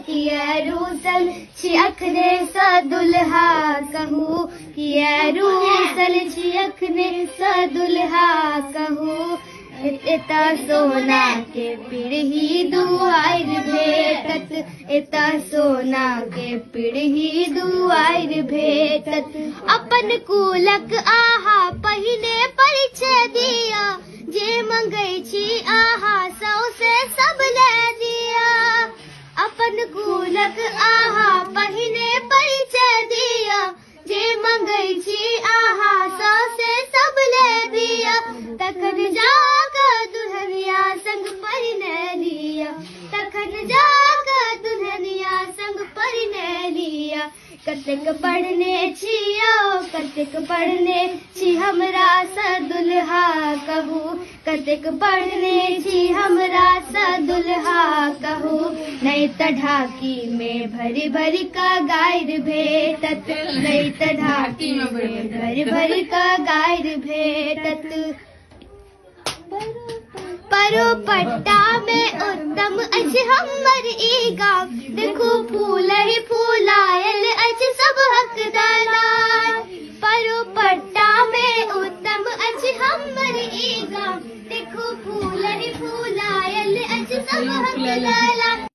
किया रूसल छी अखने सा दुल्हा कहूँ, किया रूसल छी अखने सा दुल्हा कहूँ। एता सोना के पीढ़ी दुआर भेटत, एता सोना के पीढ़ी दुआर भेटत। अपन कुलक आहा पहिने परिचय दिया, जे मंगै छी आहा सौसे सब ले दिया। अपन कुलक आहा पहिने परिचय दिया, जे मंगै छी आहा सौसे सब ले दिया। तखन जाकर दुल्हनिया संग परिणय लिया, तखन जाकर दुल्हनिया संग परिणय लिया। कतेक पढ़ने छियो, कतेक पढ़ने छी हमरा सा दुल्हा कहूँ, कतेक पढ़ने छी हमरा सा दुल्हा कहूँ। नहीं त ढाकी में भरी भरी का गायर भेटत, नहीं त ढाकी में भरी भरी का गायर भेटत। परो पट्टा में उत्तम अछि हमर ई गाँव, देखू फूल ही फूलायल अछि सब हकदार। परो पट्टा में उत्तम अछि हमर ई गाँव, देखू फूल ही फूलायल अछि सब हकदार।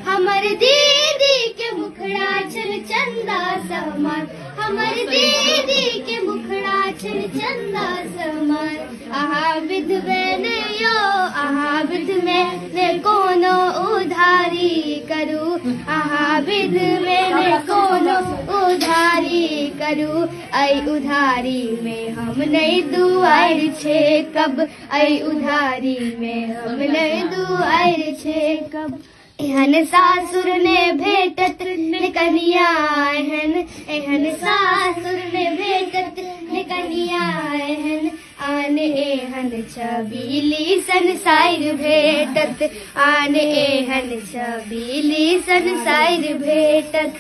हमर दीदी के मुखड़ा छन चंदा समान, हमर दीदी के मुखड़ा छन चंदा समान। आहा विधवे ने यो, आहा विधवे ने कोनो उधारी करू, आहा विधवे ने कोनो उधारी करू। आई उधारी में हम नहीं दुआर छे कब, आई उधारी में हम नहीं दुआर छे कब। एहन सासुर ने भेटत ने कनिया एहन, एहन सासुर ने भेटत ने कनिया एहन। आन एहन छबीली संसार भेटत, आन एहन छबीली संसार भेटत।